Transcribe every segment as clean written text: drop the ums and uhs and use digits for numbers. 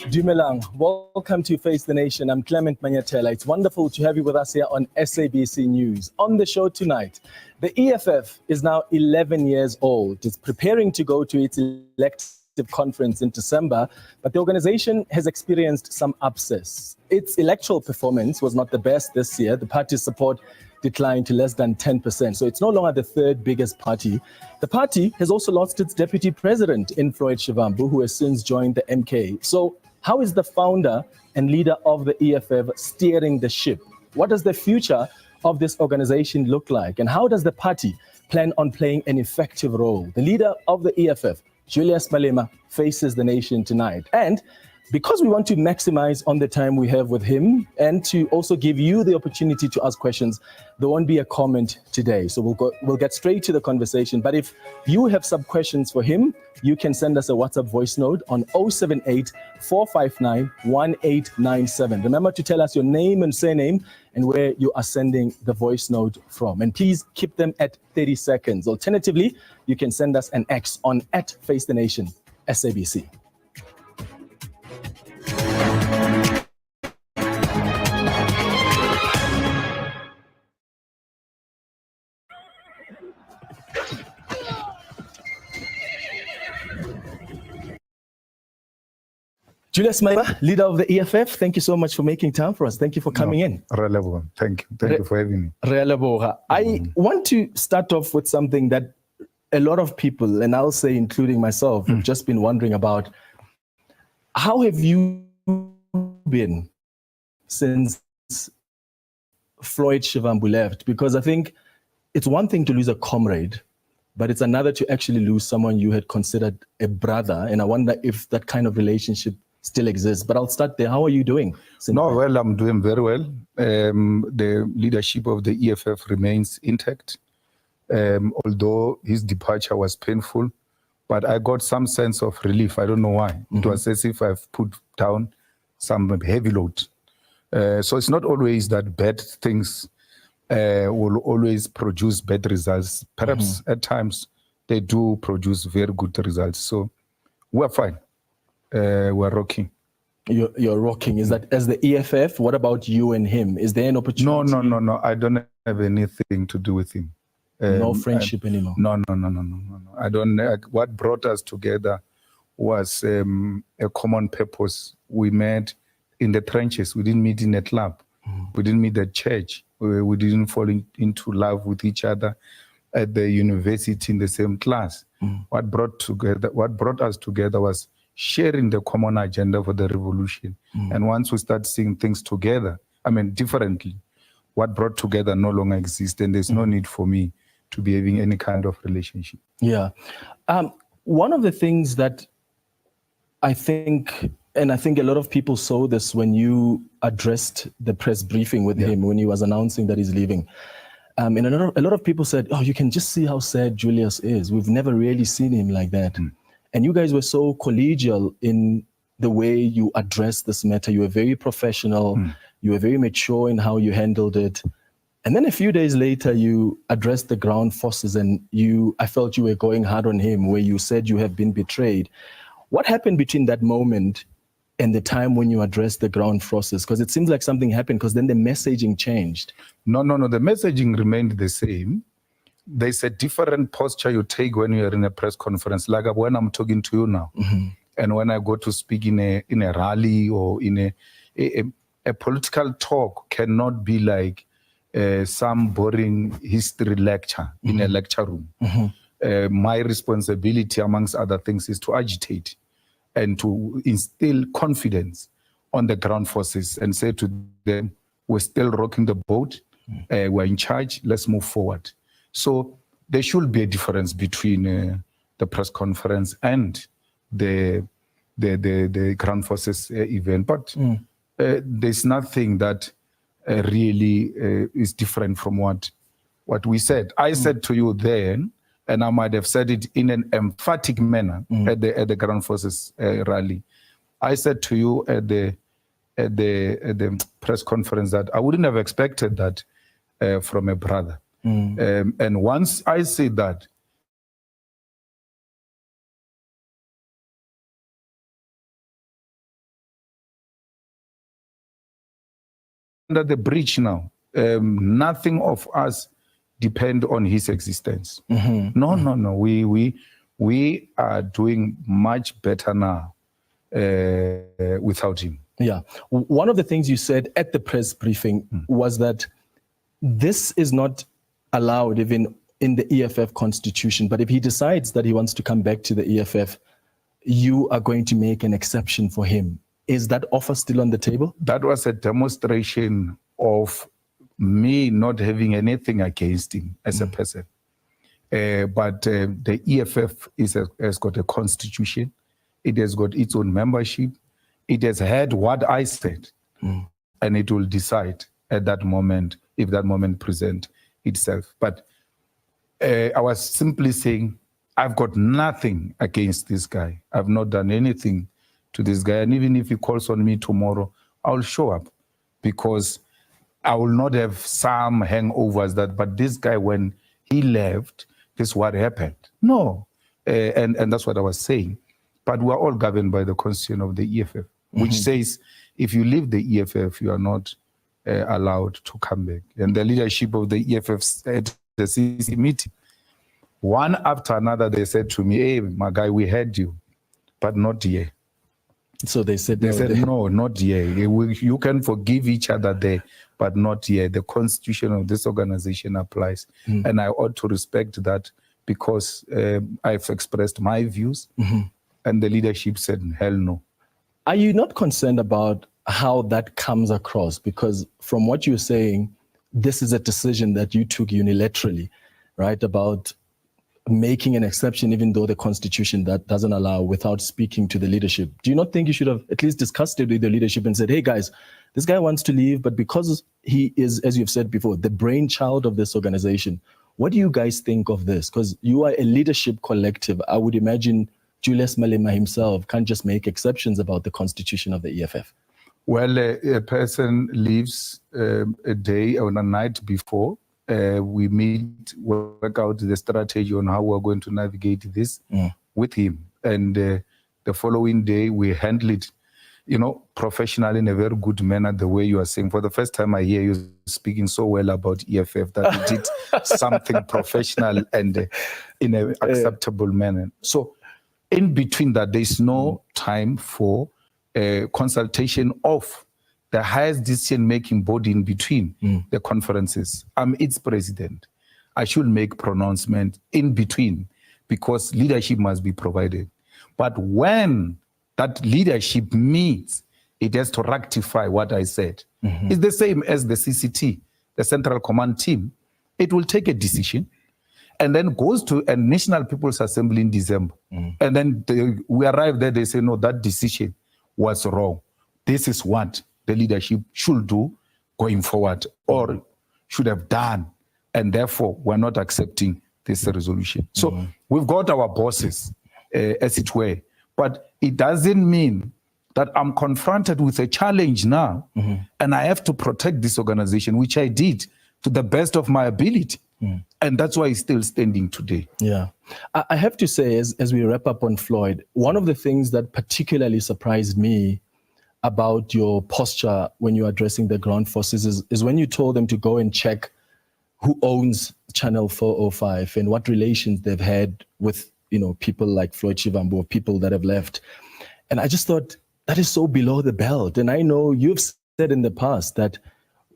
Dumelang, welcome to Face the Nation. I'm Clement Manyatela. It's wonderful to have you with us here on SABC News. On the show tonight, the EFF is now 11 years old. It's preparing to go to its elective conference in December, but the organization has experienced some upsets. Its electoral performance was not the best this year. The party's support declined to less than 10%. So it's no longer the third biggest party. The party has also lost its deputy president in Floyd Shivambu, who has since joined the MK. So how is the founder and leader of the EFF steering the ship? What does the future of this organization look like? And how does the party plan on playing an effective role? The leader of the EFF, Julius Malema, faces the nation tonight. And because we want to maximize on the time we have with him and to also give you the opportunity to ask questions, there won't be a comment today. So we'll get straight to the conversation. But if you have some questions for him, you can send us a WhatsApp voice note on 078 459 1897. Remember to tell us your name and surname and where you are sending the voice note from. And please keep them at 30 seconds. Alternatively, you can send us an X on @FaceTheNation SABC. Julius Malema, leader of the EFF, thank you so much for making time for us. Thank you for coming in. Relevant. Thank you. Thank you for having me. I want to start off with something that a lot of people, and I'll say including myself, have just been wondering about. How have you been since Floyd Shivambu left? Because I think it's one thing to lose a comrade, but it's another to actually lose someone you had considered a brother. And I wonder if that kind of relationship still exists. But I'll start there. How are you doing? Well, I'm doing very well. The leadership of the EFF remains intact. Although his departure was painful, but I got some sense of relief. I don't know why. It was as if I've put down some heavy load. So it's not always that bad things will always produce bad results. Perhaps at times they do produce very good results. So we're fine. We're rocking. You're rocking. Is that as the EFF? What about you and him? Is there an opportunity? No. I don't have anything to do with him. No friendship anymore? No. I don't. What brought us together was a common purpose. We met in the trenches. We didn't meet in a club. We didn't meet at church. We didn't fall into love with each other at the university in the same class. What brought us together was sharing the common agenda for the revolution. And once we start seeing things together, differently, what brought together no longer exists, and there's no need for me to be having any kind of relationship. Yeah. One of the things that I think, and I think a lot of people saw this when you addressed the press briefing with him when he was announcing that he's leaving. And a lot of people said, oh, you can just see how sad Julius is. We've never really seen him like that. And you guys were so collegial in the way you addressed this matter. You were very professional. You were very mature in how you handled it. And then a few days later, you addressed the ground forces and I felt you were going hard on him, where you said you have been betrayed. What happened between that moment and the time when you addressed the ground forces? Because it seems like something happened, because then the messaging changed. No. The messaging remained the same. There's a different posture you take when you're in a press conference, like when I'm talking to you now. And when I go to speak in a rally or in a political talk cannot be like some boring history lecture in a lecture room. My responsibility, amongst other things, is to agitate and to instill confidence on the ground forces and say to them, we're still rocking the boat, we're in charge, let's move forward. So there should be a difference between the press conference and the ground forces event. But there's nothing that really is different from what we said. I said to you then, and I might have said it in an emphatic manner at the ground forces rally. I said to you at the press conference that I wouldn't have expected that from a brother. And once I say that, under the bridge now. Nothing of us depend on his existence. No. We are doing much better now without him. Yeah. One of the things you said at the press briefing was that this is not allowed even in the EFF constitution, but if he decides that he wants to come back to the EFF, you are going to make an exception for him. Is that offer still on the table? That was a demonstration of me not having anything against him as a person. But the EFF has got a constitution. It has got its own membership. It has heard what I said, and it will decide at that moment if that moment presents itself. But I was simply saying, I've got nothing against this guy. I've not done anything to this guy. And even if he calls on me tomorrow, I'll show up, because I will not have some hangovers but this guy, when he left, this is what happened. No. And that's what I was saying. But we're all governed by the constitution of the EFF, which says if you leave the EFF, you are not allowed to come back. And the leadership of the EFF at the CC meeting, one after another, they said to me, hey, my guy, we heard you, but not here. So they said, no, not here. You can forgive each other there, but not here. The constitution of this organization applies. And I ought to respect that, because I've expressed my views, and the leadership said, hell no. Are you not concerned about how that comes across? Because from what you're saying, this is a decision that you took unilaterally, right? About making an exception, even though the constitution that doesn't allow, without speaking to the leadership. Do you not think you should have at least discussed it with the leadership and said, hey guys, this guy wants to leave, but because he is, as you've said before, the brainchild of this organization, what do you guys think of this? Because you are a leadership collective. I would imagine Julius Malema himself can't just make exceptions about the constitution of the EFF. Well, a person leaves a day or a night before. We meet, work out the strategy on how we're going to navigate this with him. And the following day, we handle it, professionally, in a very good manner, the way you are saying. For the first time, I hear you speaking so well about EFF that you did something professional and in an acceptable manner. So in between that, there's no time for consultation of the highest decision-making body in between the conferences. I'm its president. I should make pronouncement in between, because leadership must be provided. But when that leadership meets, it has to rectify what I said. It's the same as the CCT, the Central Command Team. It will take a decision and then goes to a National People's Assembly in December. And then we arrive there, they say, no, that decision was wrong. This is what the leadership should do going forward, or should have done, and therefore we're not accepting this resolution. So we've got our bosses, as it were, but it doesn't mean that I'm confronted with a challenge now, and I have to protect this organization, which I did to the best of my ability. And that's why it's still standing today. Yeah. I have to say, as we wrap up on Floyd, one of the things that particularly surprised me about your posture when you're addressing the ground forces is when you told them to go and check who owns Channel 405 and what relations they've had with, people like Floyd Shivambu, or people that have left. And I just thought, that is so below the belt. And I know you've said in the past that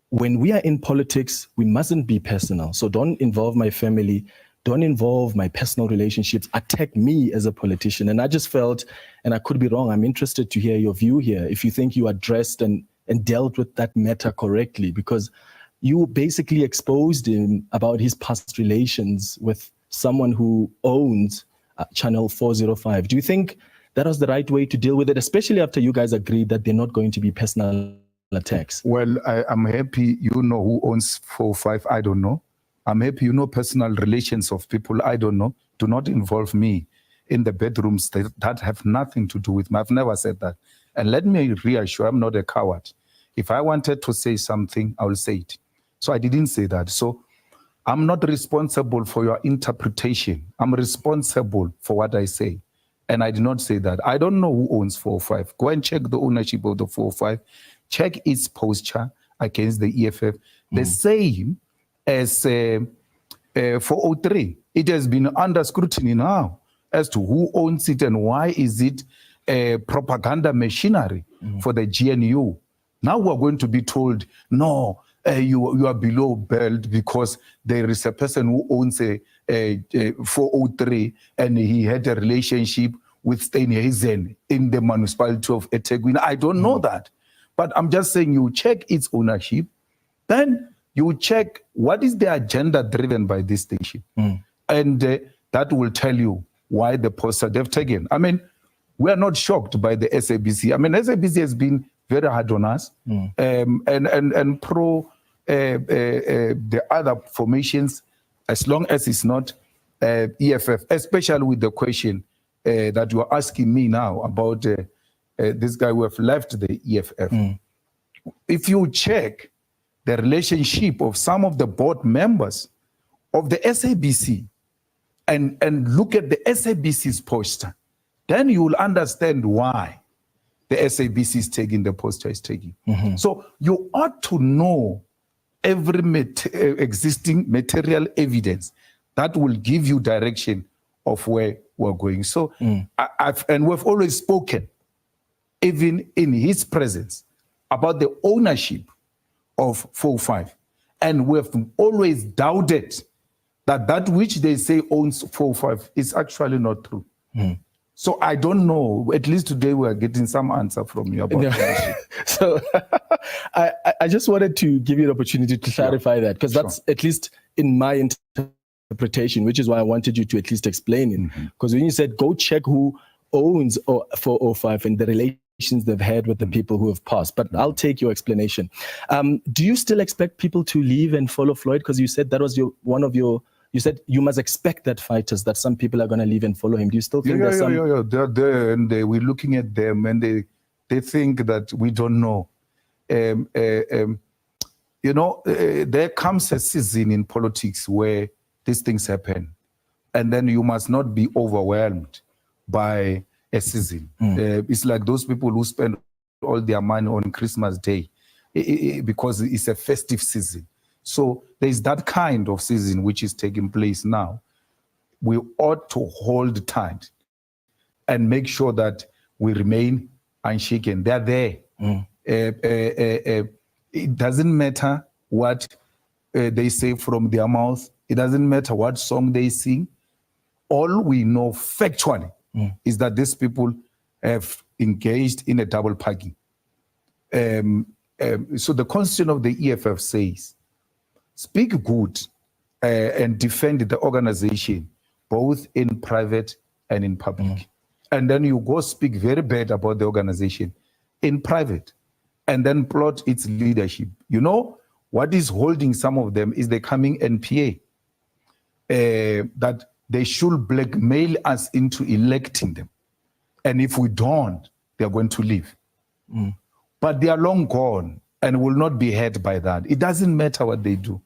when we are in politics, we mustn't be personal. So don't involve my family, don't involve my personal relationships, attack me as a politician. And I just felt, and I could be wrong, I'm interested to hear your view here, if you think you addressed and dealt with that matter correctly, because you basically exposed him about his past relations with someone who owns Channel 405. Do you think that was the right way to deal with it, especially after you guys agreed that they're not going to be personal attacks? Well, I'm happy you know who owns 405. I don't know. I'm happy you know personal relations of people. I don't know. Do not involve me in the bedrooms that have nothing to do with me. I've never said that. And let me reassure, I'm not a coward. If I wanted to say something, I will say it. So I didn't say that. So I'm not responsible for your interpretation. I'm responsible for what I say. And I did not say that. I don't know who owns 405. Go and check the ownership of the 405. Check its posture. against the EFF, the same as 403. It has been under scrutiny now as to who owns it and why is it a propaganda machinery for the GNU. Now we're going to be told, no, you are below belt because there is a person who owns a 403 and he had a relationship with Steinhazen in the municipality of eThekwini. I don't know that. But I'm just saying you check its ownership, then you check what is the agenda driven by this station. And that will tell you why the poster they've taken. I mean, we are not shocked by the SABC. I mean, SABC has been very hard on us and pro the other formations, as long as it's not EFF, especially with the question that you are asking me now about this guy who have left the EFF. If you check the relationship of some of the board members of the SABC and look at the SABC's poster, then you will understand why the SABC is taking the poster is taking. So you ought to know every existing material evidence that will give you direction of where we're going. So, and we've always spoken, even in his presence, about the ownership of 405. And we've always doubted that that which they say owns 405 is actually not true. So I don't know. At least today we are getting some answer from you about ownership. So I just wanted to give you an opportunity to clarify that, because that's at least in my interpretation, which is why I wanted you to at least explain it. Because when you said go check who owns 405 and the relations they've had with the people who have passed, but I'll take your explanation. Do you still expect people to leave and follow Floyd? Because you said that was you said you must expect that fighters, that some people are going to leave and follow him. Do you still think there's some? They're there and we're looking at them and they think that we don't know. You know, there comes a season in politics where these things happen. And then you must not be overwhelmed by a season. It's like those people who spend all their money on Christmas Day because it's a festive season. So there's that kind of season which is taking place now. We ought to hold tight and make sure that we remain unshaken. They're there. It doesn't matter what they say from their mouth. It doesn't matter what song they sing. All we know factually is that these people have engaged in a double parking. So the constitution of the EFF says, speak good and defend the organization, both in private and in public. And then you go speak very bad about the organization in private and then plot its leadership. You know, what is holding some of them is the coming NPA, that they should blackmail us into electing them. And if we don't, they're going to leave. But they are long gone and will not be hurt by that. It doesn't matter what they do.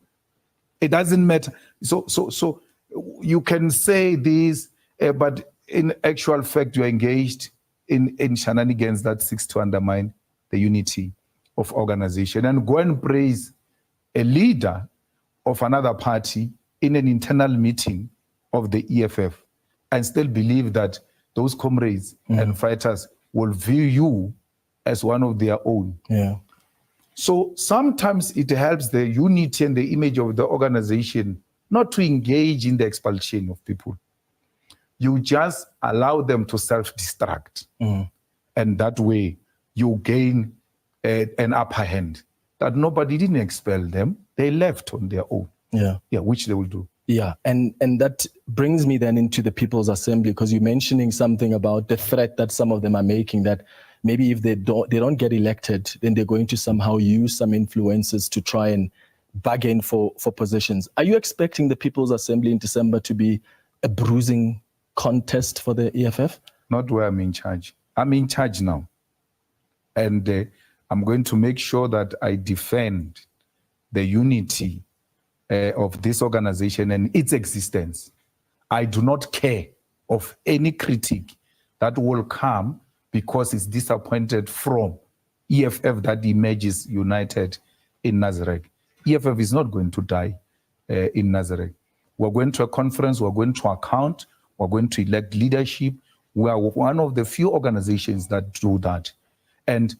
It doesn't matter. So you can say this, but in actual fact, you're engaged in shenanigans that seeks to undermine the unity of organization. And go and praise a leader of another party in an internal meeting of the EFF and still believe that those comrades and fighters will view you as one of their own. So sometimes it helps the unity and the image of the organization not to engage in the expulsion of people. You just allow them to self-destruct. And that way you gain an upper hand. That nobody didn't expel them. They left on their own. Which they will do. And that brings me then into the People's Assembly, because you're mentioning something about the threat that some of them are making, that maybe if they don't get elected, then they're going to somehow use some influences to try and bargain for positions. Are you expecting the People's Assembly in December to be a bruising contest for the EFF? Not where I'm in charge. I'm in charge now. And I'm going to make sure that I defend the unity of this organization and its existence. I do not care of any critique that will come because it's disappointed from EFF that emerges united in Nazareth. EFF is not going to die in Nazareth. We're going to a conference, we're going to account, we're going to elect leadership. We are one of the few organizations that do that. And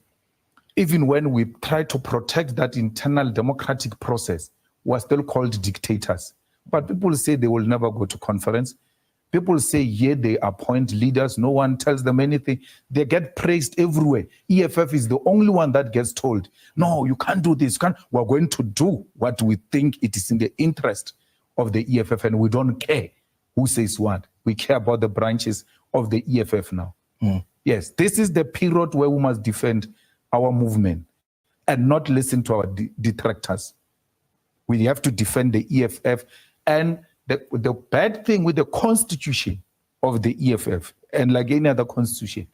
even when we try to protect that internal democratic process, we're still called dictators. But people say they will never go to conference. People say, yeah, they appoint leaders. No one tells them anything. They get praised everywhere. EFF is the only one that gets told, no, you can't do this. We're going to do what we think it is in the interest of the EFF, and we don't care who says what. We care about the branches of the EFF now. Yes, this is the period where we must defend our movement and not listen to our detractors. We have to defend the EFF. And the bad thing with the constitution of the EFF, and like any other constitution,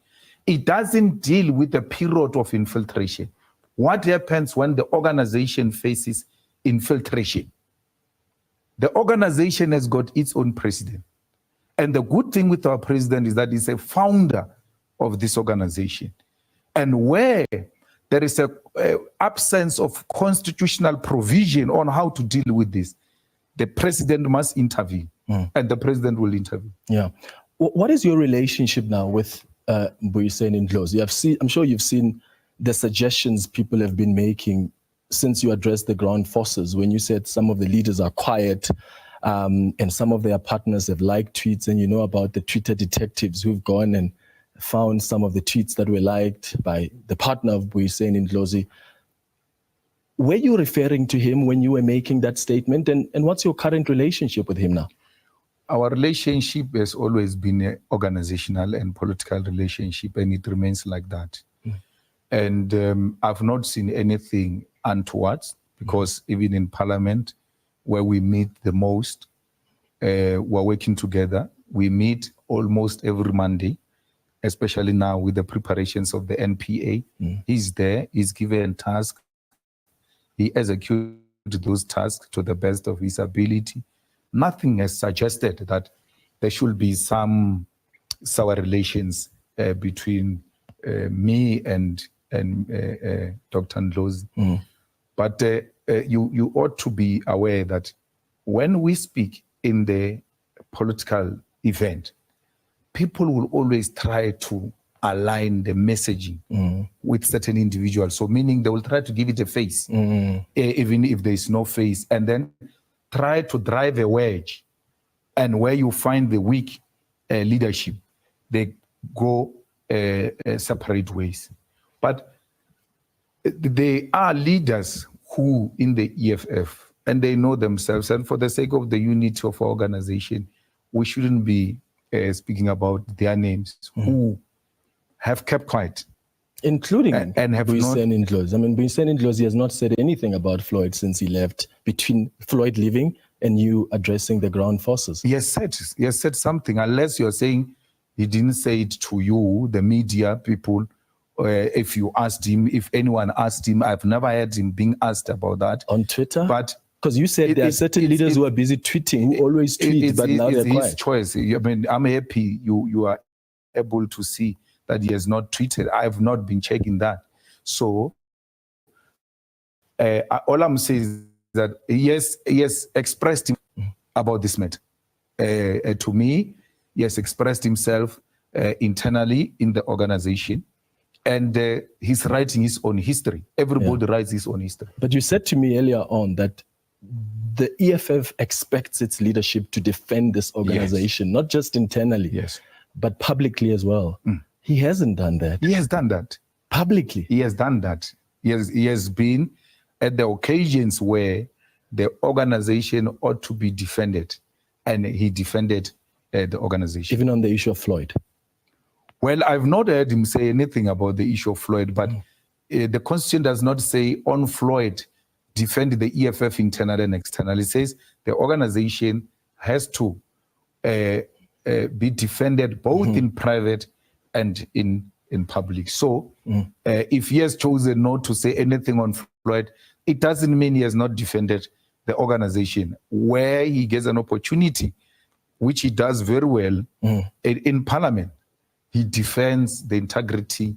it doesn't deal with the period of infiltration. What happens when the organization faces infiltration? The organization has got its own president. And the good thing with our president is that he's a founder of this organization. And where there is an absence of constitutional provision on how to deal with this, the president must intervene, and the president will intervene. Yeah. What is your relationship now with Boyecha Ndlozi? I'm sure you've seen the suggestions people have been making since you addressed the ground forces, when you said some of the leaders are quiet and some of their partners have liked tweets, and you know about the Twitter detectives who've gone and found some of the tweets that were liked by the partner of Boyecha Ndlozi. Were you referring to him when you were making that statement? And what's your current relationship with him now? Our relationship has always been an organizational and political relationship, and it remains like that. And I've not seen anything untoward, because even in Parliament, where we meet the most, we're working together. We meet almost every Monday, especially now with the preparations of the NPA. He's there, he's given tasks. He executed those tasks to the best of his ability. Nothing has suggested that there should be some sour relations between me and Dr. Ndlozi. But you ought to be aware that when we speak in the political event, people will always try to align the messaging with certain individuals. So meaning they will try to give it a face, even if there is no face, and then try to drive a wedge. And where you find the weak leadership, they go separate ways. But they are leaders who in the EFF, and they know themselves, and for the sake of the unity of our organization, we shouldn't be speaking about their names, who have kept quiet. Including and have Boyecha Ndlozi. I mean, Boyecha Ndlozi has not said anything about Floyd since he left, between Floyd leaving and you addressing the ground forces. He has said something, unless you're saying he didn't say it to you, the media people. If you asked him, if anyone asked him, I've never heard him being asked about that. On Twitter? But because you said there are certain leaders who are busy tweeting, who always tweet, but now they're quiet. It's his choice. I mean, I'm happy you are able to see that he has not tweeted. I have not been checking that. So all I'm saying is that he has expressed himself about this matter. To me, he has expressed himself internally in the organization. And he's writing his own history. Everybody writes his own history. But you said to me earlier on that the EFF expects its leadership to defend this organization, not just internally, but publicly as well. He hasn't done that. He has done that. Publicly? He has done that. He has been at the occasions where the organization ought to be defended, and he defended the organization. Even on the issue of Floyd? Well, I've not heard him say anything about the issue of Floyd, but the Constitution does not say on Floyd, defend the EFF internally and externally. It says the organization has to be defended both in private and in public. So if he has chosen not to say anything on Floyd, it doesn't mean he has not defended the organization. Where he gets an opportunity, which he does very well in Parliament, he defends the integrity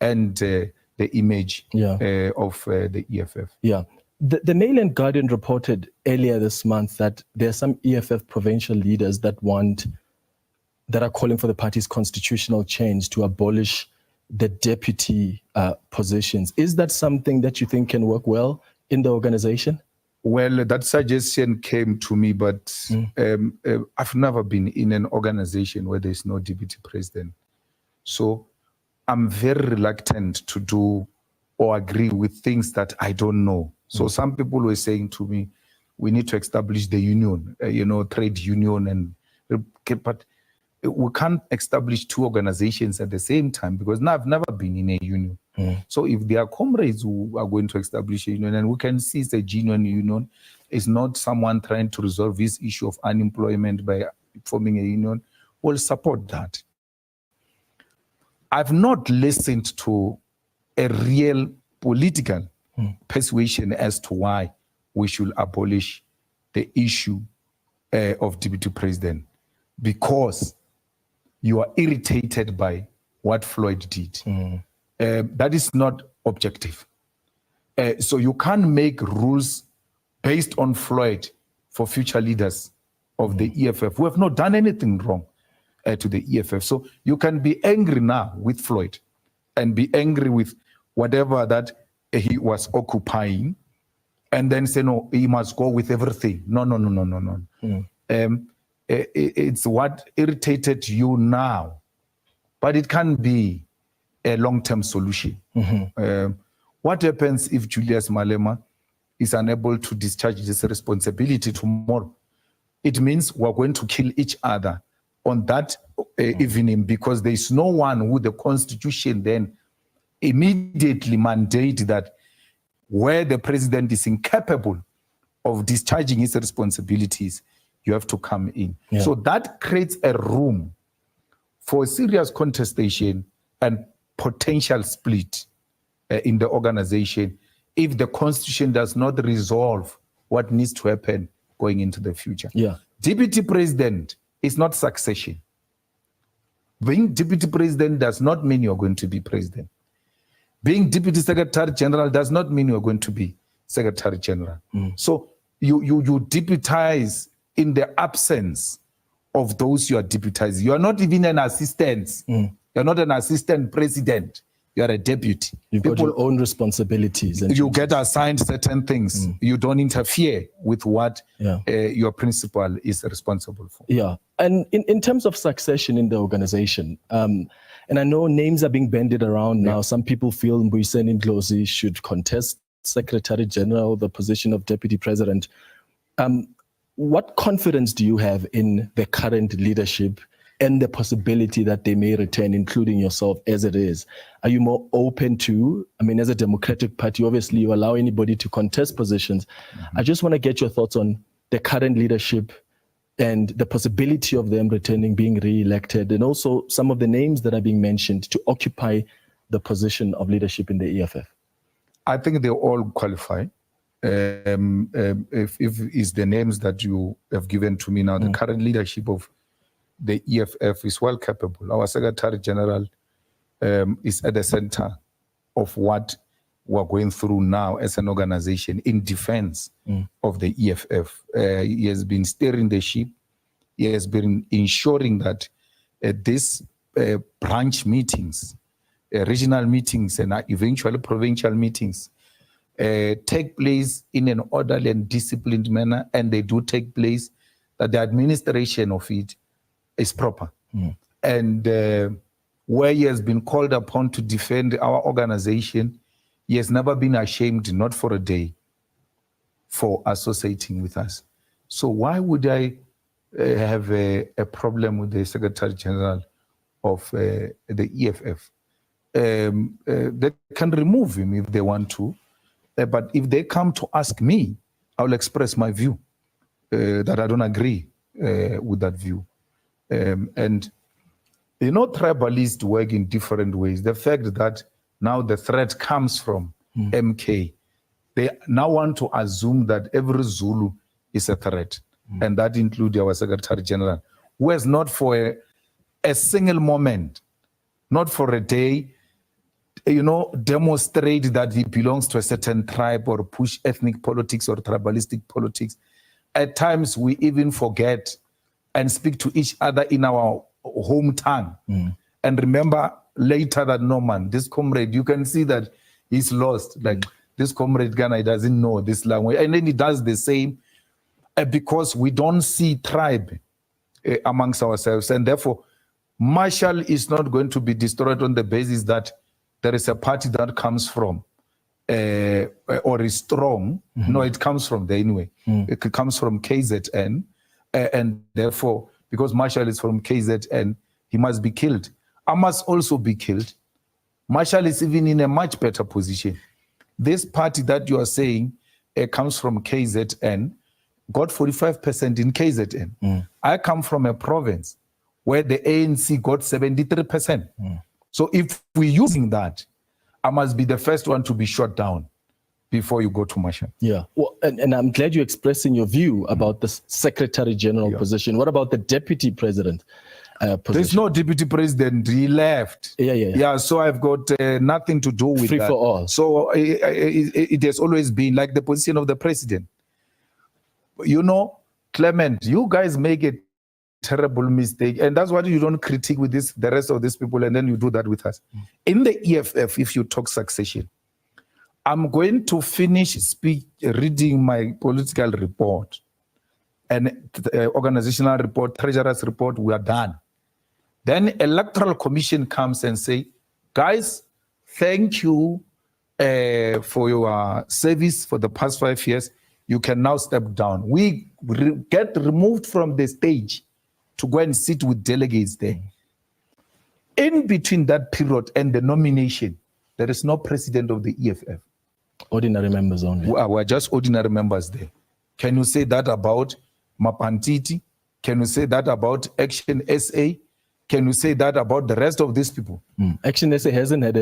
and the image of the EFF. Yeah. The Mail and Guardian reported earlier this month that there are some EFF provincial leaders that are calling for the party's constitutional change to abolish the deputy positions. Is that something that you think can work well in the organization? Well, that suggestion came to me, but I've never been in an organization where there's no deputy president. So I'm very reluctant to do or agree with things that I don't know. So some people were saying to me, we need to establish the union, trade union, but we can't establish two organizations at the same time, because now I've never been in a union. So if there are comrades who are going to establish a union, and we can see it's a genuine union, it's not someone trying to resolve this issue of unemployment by forming a union, we'll support that. I've not listened to a real political persuasion as to why we should abolish the issue of deputy president, because you are irritated by what Floyd did. That is not objective. So you can't make rules based on Floyd for future leaders of the EFF who have not done anything wrong to the EFF. So you can be angry now with Floyd and be angry with whatever that he was occupying, and then say, no, he must go with everything. No. It's what irritated you now, but it can be a long-term solution. What happens if Julius Malema is unable to discharge this responsibility tomorrow? It means we're going to kill each other on that evening, because there is no one who the Constitution then immediately mandate that where the president is incapable of discharging his responsibilities, you have to come in. So that creates a room for serious contestation and potential split in the organization if the Constitution does not resolve what needs to happen going into the future. Deputy president is not succession. Being deputy president does not mean you're going to be president. Being deputy secretary general does not mean you're going to be secretary general. So you deputize in the absence of those you are deputizing. You are not even an assistant. You're not an assistant president. You are a deputy. You've got your own responsibilities. And you get assigned certain things. You don't interfere with what your principal is responsible for. And in terms of succession in the organization, and I know names are being bandied around now. Some people feel Mbuyiseni Ndlozi should contest Secretary General, the position of Deputy President. What confidence do you have in the current leadership and the possibility that they may return, including yourself as it is? Are you more open to, as a Democratic Party, obviously you allow anybody to contest positions. I just want to get your thoughts on the current leadership and the possibility of them returning, being re-elected, and also some of the names that are being mentioned to occupy the position of leadership in the EFF. I think they all qualify. If it's the names that you have given to me now, the current leadership of the EFF is well capable. Our Secretary General is at the center of what we're going through now as an organization in defense of the EFF. He has been steering the ship. He has been ensuring that these branch meetings, regional meetings, and eventually provincial meetings take place in an orderly and disciplined manner, and they do take place, that the administration of it is proper. And where he has been called upon to defend our organization, he has never been ashamed, not for a day, for associating with us. So why would I have a problem with the Secretary General of the EFF? They can remove him if they want to, but if they come to ask me, I will express my view, that I don't agree with that view. And tribalists work in different ways. The fact that now the threat comes from MK, they now want to assume that every Zulu is a threat, and that includes our Secretary General, who has not for a single moment, not for a day, demonstrate that he belongs to a certain tribe or push ethnic politics or tribalistic politics. At times, we even forget and speak to each other in our home tongue. And remember later that, no, man, this comrade, you can see that he's lost. Like, this comrade Ghana doesn't know this language. And then he does the same because we don't see tribe amongst ourselves. And therefore, Marshall is not going to be destroyed on the basis that there is a party that comes from or is strong. No, it comes from there anyway. It comes from KZN. And therefore, because Marshall is from KZN, he must be killed. I must also be killed. Marshall is even in a much better position. This party that you are saying comes from KZN, got 45% in KZN. I come from a province where the ANC got 73%. So if we're using that, I must be the first one to be shot down before you go to Marshall. Yeah, well, and I'm glad you're expressing your view about the Secretary General position. What about the Deputy President position? There's no Deputy President. He left. Yeah. So I've got nothing to do with Free that. for all. So it has always been like the position of the president. Clement, you guys make a terrible mistake, and that's why you don't critique with the rest of these people, and then you do that with us. In the EFF, if you talk succession, I'm going to finish reading my political report and organizational report, treasurer's report. We are done. Then electoral commission comes and say, guys, thank you for your service for the past 5 years. You can now step down. We get removed from the stage to go and sit with delegates there. In between that period and the nomination, there is no president of the EFF. Ordinary members only. We're just ordinary members there. Can you say that about Mapantiti? Can you say that about Action SA? Can you say that about the rest of these people? Action SA hasn't had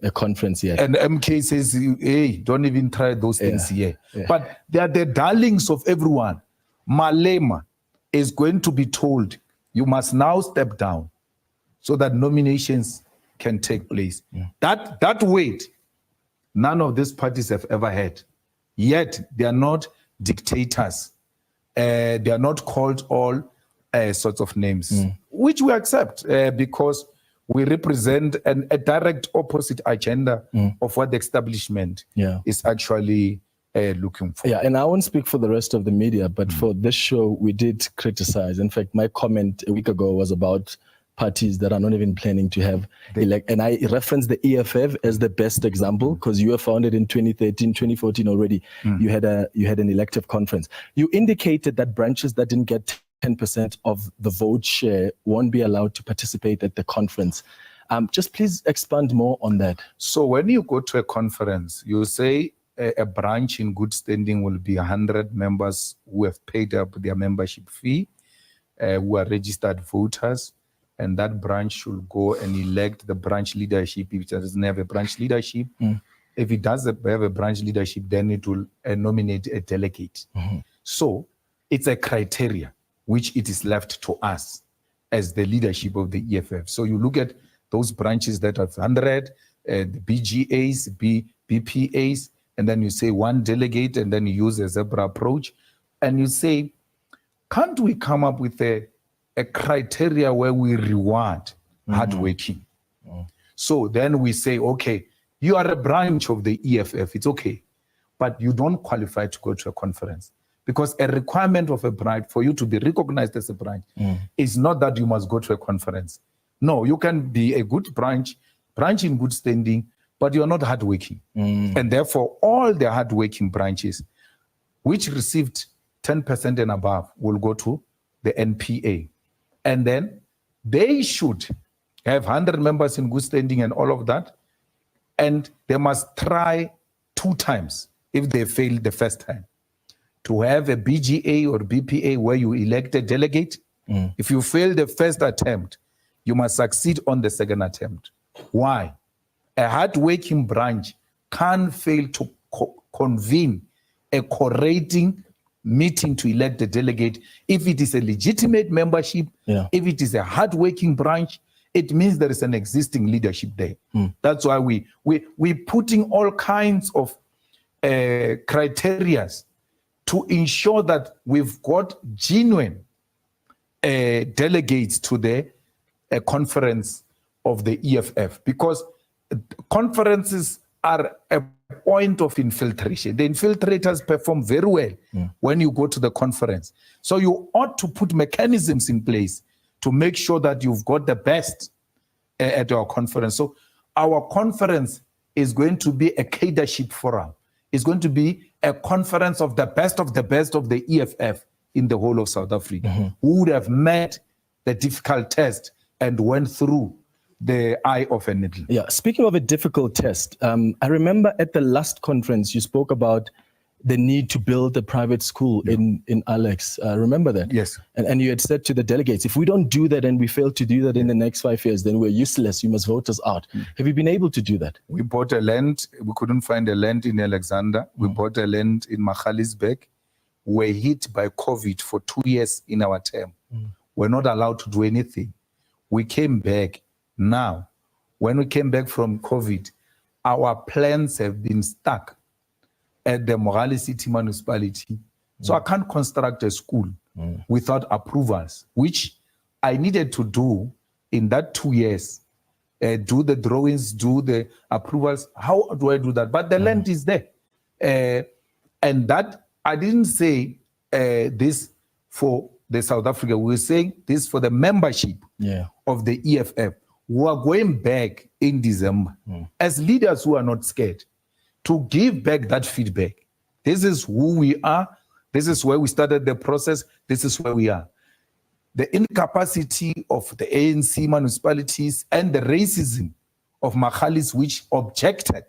a conference yet. And MK says, hey, don't even try those things here. But they are the darlings of everyone. Malema is going to be told, you must now step down so that nominations can take place. That weight, none of these parties have ever had. Yet, they are not dictators. They are not called all sorts of names, which we accept because we represent a direct opposite agenda of what the establishment is actually looking for. Yeah, and I won't speak for the rest of the media, but for this show, we did criticize. In fact, my comment a week ago was about parties that are not even planning to have elect. And I referenced the EFF as the best example because you were founded in 2013, 2014 already. You had an elective conference. You indicated that branches that didn't get 10% of the vote share won't be allowed to participate at the conference. Just please expand more on that. So when you go to a conference, you say a branch in good standing will be 100 members who have paid up their membership fee, who are registered voters, and that branch should go and elect the branch leadership. If it doesn't have a branch leadership, if it does have a branch leadership, then it will nominate a delegate. So it's a criteria which it is left to us as the leadership of the EFF. So you look at those branches that have 100, the BGAs, BPAs, and then you say one delegate, and then you use a zebra approach, and you say, can't we come up with a criteria where we reward hardworking? So then we say, okay, you are a branch of the EFF, it's okay, but you don't qualify to go to a conference. Because a requirement of a branch for you to be recognized as a branch is not that you must go to a conference. No, you can be a good branch in good standing, but you're not hardworking. And therefore, all the hardworking branches which received 10% and above will go to the NPA. And then they should have 100 members in good standing and all of that. And they must try 2 times if they fail the first time. To have a BGA or BPA where you elect a delegate, if you fail the first attempt, you must succeed on the second attempt. Why? A hard-working branch can't fail to convene a collaborating meeting to elect the delegate if it is a legitimate membership, if it is a hard-working branch, it means there is an existing leadership there. That's why we putting all kinds of criterias to ensure that we've got genuine delegates to the conference of the EFF, because conferences are a point of infiltration. The infiltrators perform very well when you go to the conference. So you ought to put mechanisms in place to make sure that you've got the best at our conference. So our conference is going to be a leadership forum. It's going to be a conference of the best of the EFF in the whole of South Africa, who would have met the difficult test and went through the eye of a needle. Yeah, speaking of a difficult test, I remember at the last conference you spoke about the need to build a private school in Alex. Remember that? Yes. And you had said to the delegates, if we don't do that and we fail to do that in the next 5 years, then we're useless. You must vote us out. Have you been able to do that? We bought a land. We couldn't find a land in Alexander. We bought a land in Mahlet. We were hit by COVID for 2 years in our term. We're not allowed to do anything. We came back. Now, when we came back from COVID, our plans have been stuck at the Mohale City Municipality. So I can't construct a school without approvals, which I needed to do in that 2 years. Do the drawings, do the approvals. How do I do that? But the land is there. And that, I didn't say this for the South Africa. We were saying this for the membership of the EFF. We are going back in December as leaders who are not scared to give back that feedback. This is who we are. This is where we started the process. This is where we are. The incapacity of the ANC municipalities and the racism of Mahalis, which objected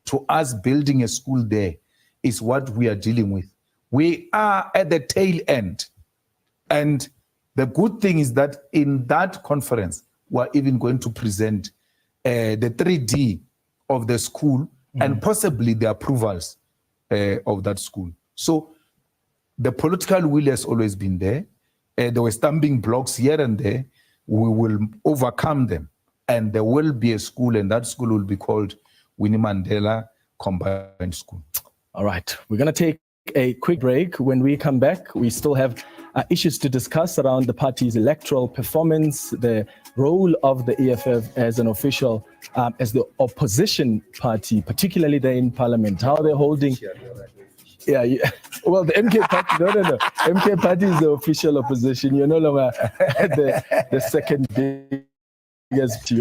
to us building a school there, is what we are dealing with. We are at the tail end. And the good thing is that in that conference, we're even going to present the 3D of the school and possibly the approvals of that school. So the political will has always been there. There were stumbling blocks here and there. We will overcome them. And there will be a school, and that school will be called Winnie Mandela Combined School. All right. We're going to take a quick break. When we come back, we still have issues to discuss around the party's electoral performance, the role of the EFF as an official, as the opposition party, particularly there in parliament, how they're holding. Yeah. Well, the MK party, no. MK party is the official opposition. You're no longer the second biggest.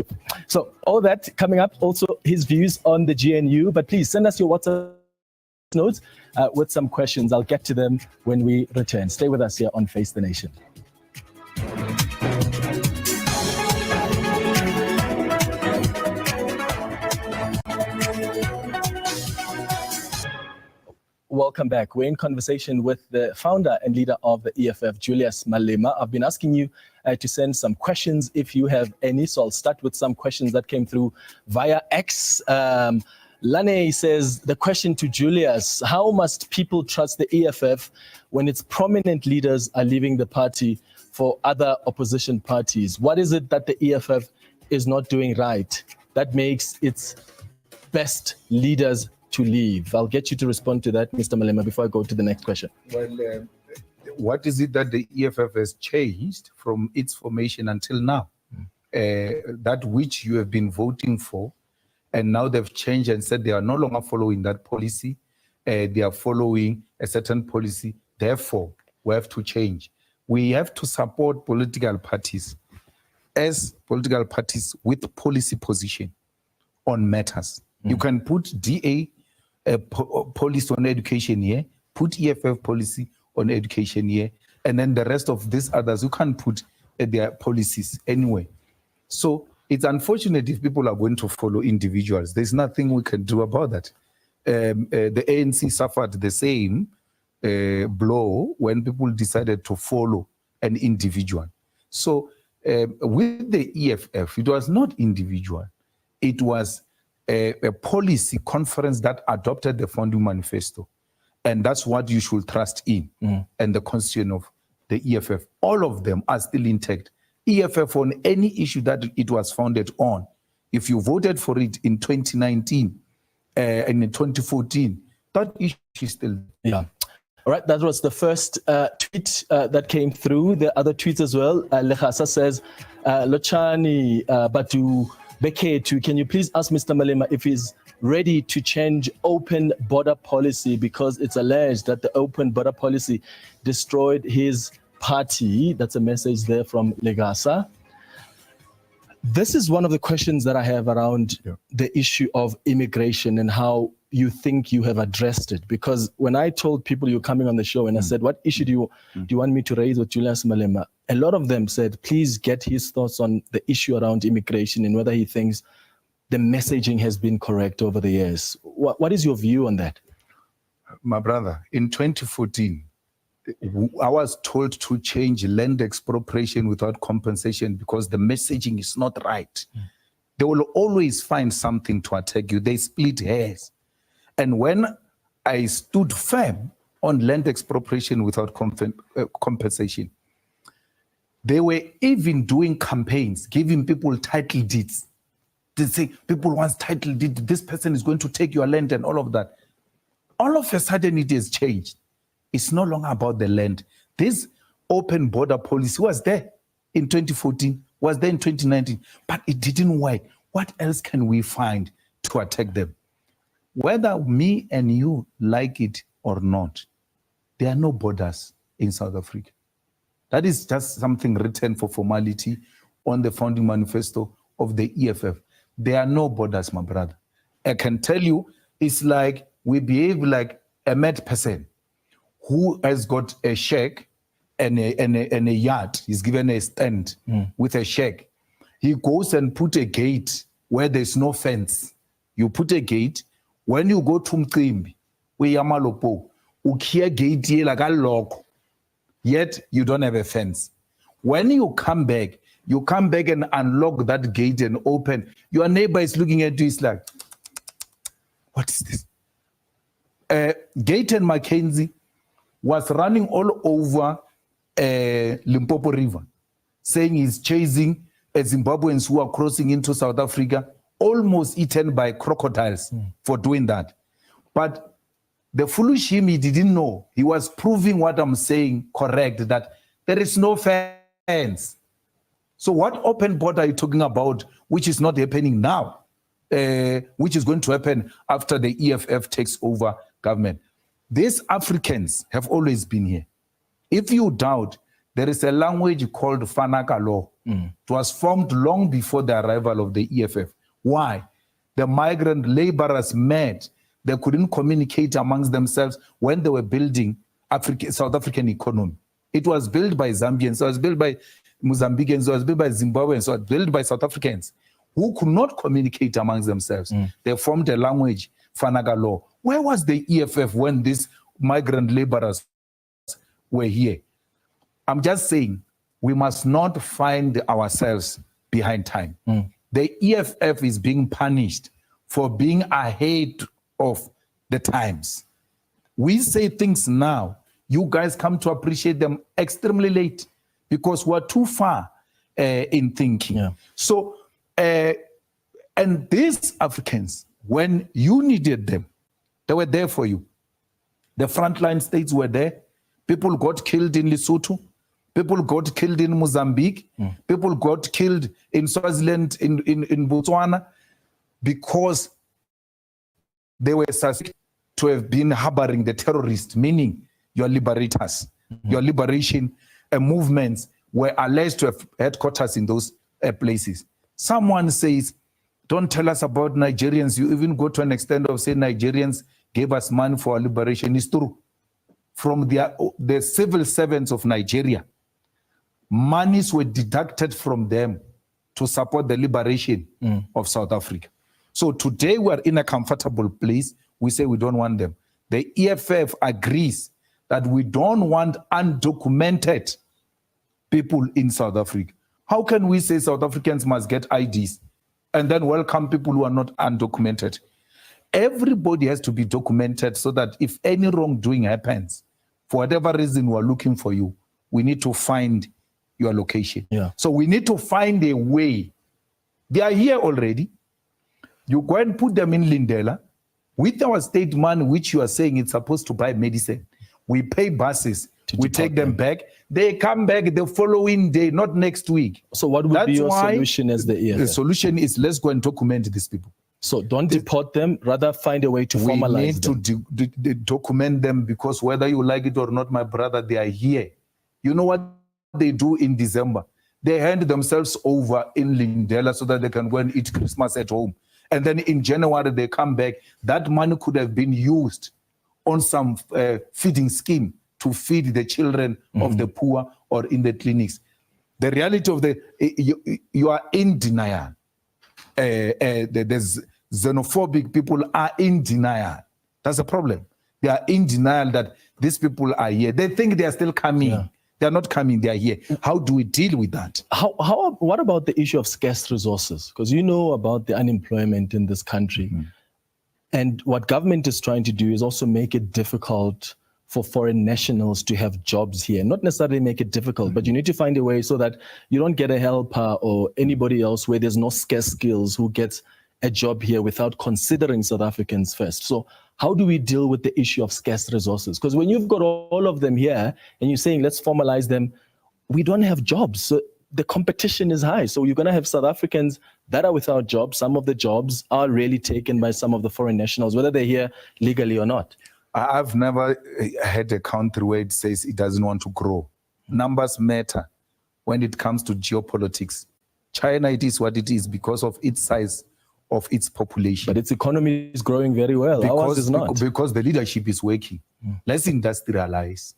So all that coming up, also his views on the GNU, but please send us your WhatsApp notes with some questions. I'll get to them when we return. Stay with us here on Face the Nation. Welcome back. We're in conversation with the founder and leader of the EFF, Julius Malema. I've been asking you to send some questions if you have any. So I'll start with some questions that came through via X. Lane says, the question to Julius, how must people trust the EFF when its prominent leaders are leaving the party for other opposition parties? What is it that the EFF is not doing right that makes its best leaders to leave? I'll get you to respond to that, Mr. Malema, before I go to the next question. Well, what is it that the EFF has changed from its formation until now? That which you have been voting for, and now they've changed and said they are no longer following that policy. They are following a certain policy. Therefore, we have to change. We have to support political parties as political parties with policy position on matters. You can put DA policy on education here, put EFF policy on education here, and then the rest of these others, you can put their policies anyway. So it's unfortunate if people are going to follow individuals. There's nothing we can do about that. The ANC suffered the same blow when people decided to follow an individual. So with the EFF, it was not individual. It was a policy conference that adopted the founding manifesto. And that's what you should trust in. And the constitution of the EFF, all of them are still intact. EFF on any issue that it was founded on. If you voted for it in 2019 and in 2014, that issue is still. Yeah. All right, that was the first tweet that came through. There are other tweets as well. Lehasa says, Lochani Batu Beketu, can you please ask Mr. Malema if he's ready to change open border policy, because it's alleged that the open border policy destroyed his party. That's a message there from Legasa. This is one of the questions that I have around the issue of immigration and how you think you have addressed it. Because when I told people you're coming on the show and I said, what issue do you want me to raise with Julius Malema? A lot of them said, please get his thoughts on the issue around immigration and whether he thinks the messaging has been correct over the years. What is your view on that? My brother, in 2014, I was told to change land expropriation without compensation because the messaging is not right. They will always find something to attack you. They split hairs. And when I stood firm on land expropriation without compensation, they were even doing campaigns, giving people title deeds. They say, people want title deed, this person is going to take your land and all of that. All of a sudden it has changed. It's no longer about the land. This open border policy was there in 2014, was there in 2019, but it didn't work. What else can we find to attack them? Whether me and you like it or not, there are no borders in South Africa. That is just something written for formality on the founding manifesto of the EFF. There are no borders, my brother. I can tell you, it's like we behave like a mad person who has got a shack and a yard. He's given a stand with a shack. He goes and put a gate where there's no fence. You put a gate. When you go to Mqimbi, we Yamalopo, ukia gate like a lock, yet you don't have a fence. When you come back and unlock that gate and open. Your neighbor is looking at you, it's like, what is this? Gayton Mackenzie was running all over Limpopo River, saying he's chasing Zimbabweans who are crossing into South Africa, almost eaten by crocodiles for doing that. But the foolish him, he didn't know. He was proving what I'm saying correct, that there is no fence. So what open border are you talking about, which is not happening now, which is going to happen after the EFF takes over government? These Africans have always been here. If you doubt, there is a language called Fanaka law. It was formed long before the arrival of the EFF. Why? The migrant laborers met. They couldn't communicate amongst themselves when they were building South African economy. It was built by Zambians, it was built by Mozambicans, it was built by Zimbabweans, it was built by South Africans who could not communicate amongst themselves. They formed a language, Fanaga law. Where was the EFF when these migrant laborers were here? I'm just saying, we must not find ourselves behind time. The EFF is being punished for being ahead of the times. We say things now, you guys come to appreciate them extremely late because we're too far in thinking. So, and these Africans, when you needed them, they were there for you. The frontline states were there. People got killed in Lesotho. People got killed in Mozambique. People got killed in Swaziland, in Botswana, because they were suspected to have been harboring the terrorists, meaning your liberators, your liberation movements were alleged to have headquarters in those places. Someone says, don't tell us about Nigerians. You even go to an extent of saying Nigerians gave us money for our liberation. It's true. From the civil servants of Nigeria, monies were deducted from them to support the liberation of South Africa. So today we are in a comfortable place. We say we don't want them. The EFF agrees that we don't want undocumented people in South Africa. How can we say South Africans must get IDs and then welcome people who are not undocumented? Everybody has to be documented so that if any wrongdoing happens, for whatever reason we're looking for you, we need to find your location. Yeah. So we need to find a way. They are here already. You go and put them in Lindela with our state money, which you are saying it's supposed to buy medicine. We pay buses. We take them back. They come back the following day, not next week. So what would be your solution as the EFF? The solution is let's go and document these people. So don't deport them, rather find a way to formalize them. We need to document them, because whether you like it or not, my brother, they are here. You know what they do in December? They hand themselves over in Lindela so that they can go and eat Christmas at home. And then in January, they come back. That money could have been used on some feeding scheme to feed the children of the poor or in the clinics. The reality of you are in denial. There's xenophobic people are in denial. That's a problem. They are in denial that these people are here. They think they are still coming. Yeah. They are not coming, they are here. How do we deal with that? What about the issue of scarce resources? Because you know about the unemployment in this country. And what government is trying to do is also make it difficult for foreign nationals to have jobs here. Not necessarily make it difficult, but you need to find a way so that you don't get a helper or anybody else where there's no scarce skills who gets a job here without considering South Africans first. So how do we deal with the issue of scarce resources? Because when you've got all of them here and you're saying, let's formalize them, we don't have jobs. So the competition is high. So you're going to have South Africans that are without jobs. Some of the jobs are really taken by some of the foreign nationals, whether they're here legally or not. I've never had a country where it says it doesn't want to grow. Numbers matter when it comes to geopolitics. China, it is what it is because of its size of its population. But its economy is growing very well. Ours is not. Because the leadership is working. Let's industrialize.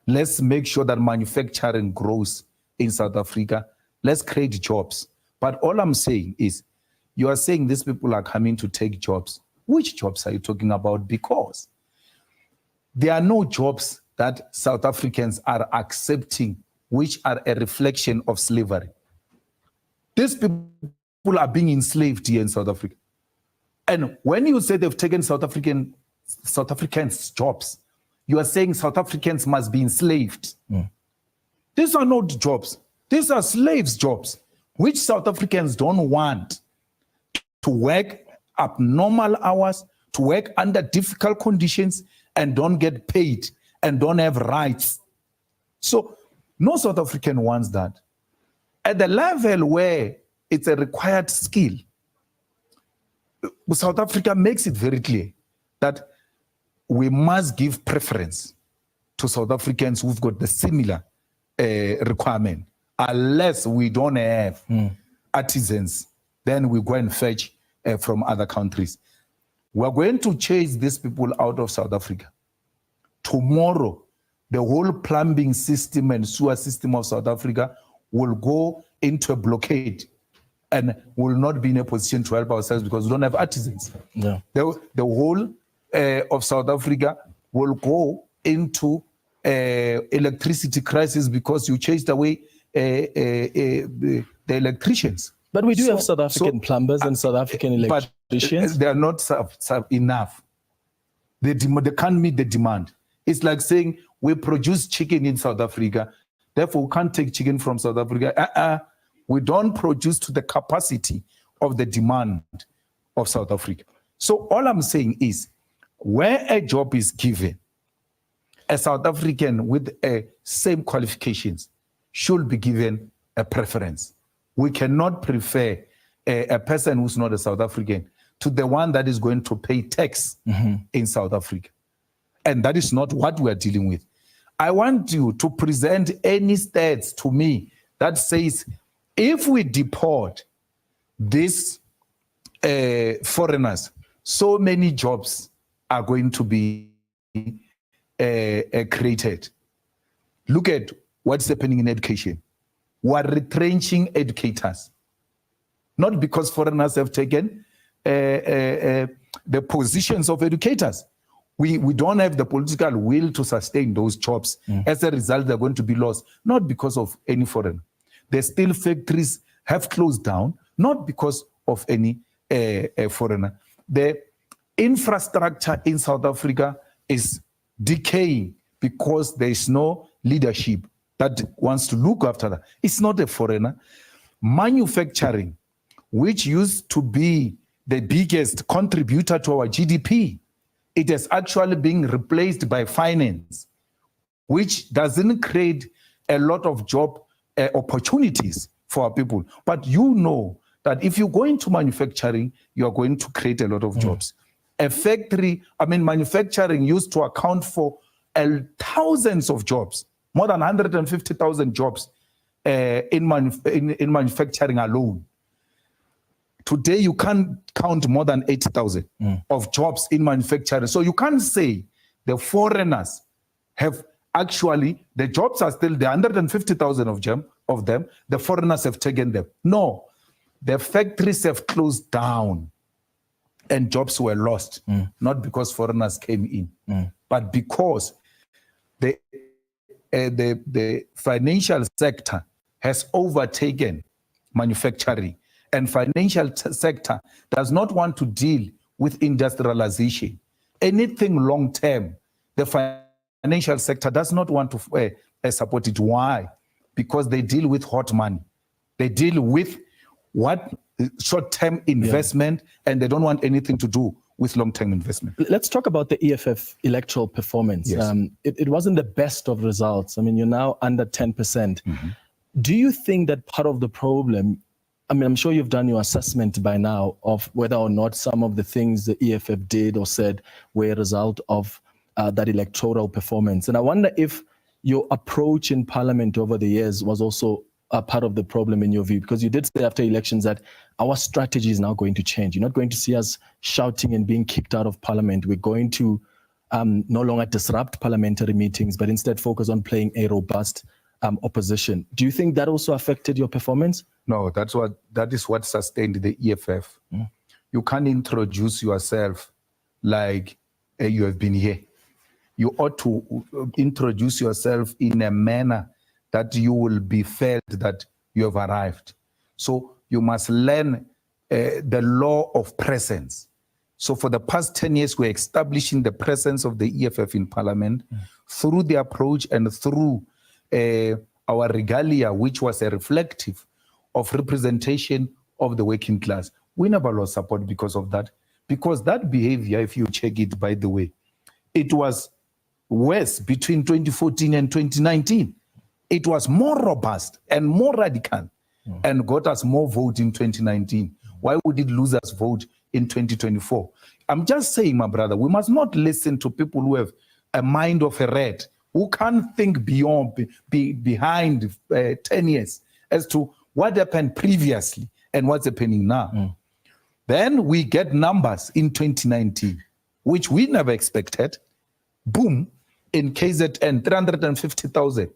Let's make sure that manufacturing grows in South Africa. Let's create jobs. But all I'm saying is, you are saying these people are coming to take jobs. Which jobs are you talking about? Because there are no jobs that South Africans are accepting which are a reflection of slavery. These people are being enslaved here in South Africa. And when you say they've taken South Africans' jobs, you are saying South Africans must be enslaved. These are not jobs. These are slaves' jobs, which South Africans don't want. To work abnormal hours, to work under difficult conditions, and don't get paid, and don't have rights. So no South African wants that. At the level where it's a required skill, South Africa makes it very clear that we must give preference to South Africans who've got the similar requirement. Unless we don't have artisans, then we go and fetch from other countries. We're going to chase these people out of South Africa. Tomorrow, the whole plumbing system and sewer system of South Africa will go into a blockade and will not be in a position to help ourselves because we don't have artisans. Yeah. The whole of South Africa will go into electricity crisis because you chased away the electricians. But we do have South African plumbers and South African electricians. But they are not enough. They can't meet the demand. It's like saying we produce chicken in South Africa, therefore we can't take chicken from South Africa. We don't produce to the capacity of the demand of South Africa. So all I'm saying is, where a job is given, a South African with same qualifications should be given a preference. We cannot prefer a person who's not a South African to the one that is going to pay tax in South Africa. And that is not what we are dealing with. I want you to present any stats to me that says, if we deport these foreigners, so many jobs are going to be created. Look at what's happening in education. We are retrenching educators. Not because foreigners have taken the positions of educators. We don't have the political will to sustain those jobs. As a result, they're going to be lost, not because of any foreigner. The steel factories have closed down, not because of any foreigner. The infrastructure in South Africa is decaying because there is no leadership that wants to look after that. It's not a foreigner. Manufacturing, which used to be the biggest contributor to our GDP, it is actually being replaced by finance, which doesn't create a lot of job opportunities for our people. But you know that if you go into manufacturing, you are going to create a lot of jobs. A factory, manufacturing used to account for thousands of jobs, more than 150,000 jobs in manufacturing alone. Today, you can't count more than 80,000 of jobs in manufacturing. So you can't say the foreigners have actually, the jobs are still, the 150,000 of them, the foreigners have taken them. No, the factories have closed down and jobs were lost, not because foreigners came in, but because the financial sector has overtaken manufacturing, and financial sector does not want to deal with industrialization. Anything long term, the financial sector does not want to support it. Why? Because they deal with hot money. They deal with what short-term investment, and they don't want anything to do with long-term investment. Let's talk about the EFF electoral performance. Yes. It wasn't the best of results. You're now under 10%. Do you think that part of the problem, I'm sure you've done your assessment by now of whether or not some of the things the EFF did or said were a result of that electoral performance. And I wonder if your approach in parliament over the years was also a part of the problem in your view, because you did say after elections that our strategy is now going to change. You're not going to see us shouting and being kicked out of parliament. We're going to no longer disrupt parliamentary meetings, but instead focus on playing a robust opposition. Do you think that also affected your performance? No, that is what sustained the EFF. You can't introduce yourself like you have been here. You ought to introduce yourself in a manner that you will be felt that you have arrived. So you must learn the law of presence. So for the past 10 years, we're establishing the presence of the EFF in parliament through the approach and through our regalia, which was a reflective of representation of the working class. We never lost support because of that. Because that behavior, if you check it, by the way, it was worse between 2014 and 2019. It was more robust and more radical and got us more vote in 2019. Why would it lose us vote in 2024? I'm just saying, my brother, we must not listen to people who have a mind of a rat, who can't think behind 10 years as to what happened previously and what's happening now. Then we get numbers in 2019, which we never expected. Boom, in KZN, 350,000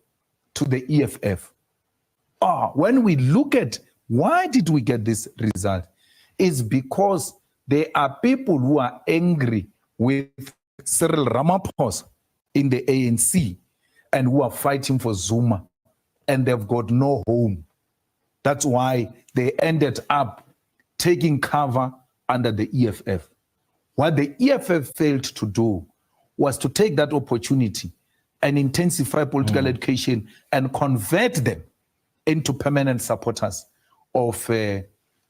to the EFF. When we look at why did we get this result, it's because there are people who are angry with Cyril Ramaphosa in the ANC and who are fighting for Zuma, and they've got no home. That's why they ended up taking cover under the EFF. What the EFF failed to do was to take that opportunity and intensify political education and convert them into permanent supporters of the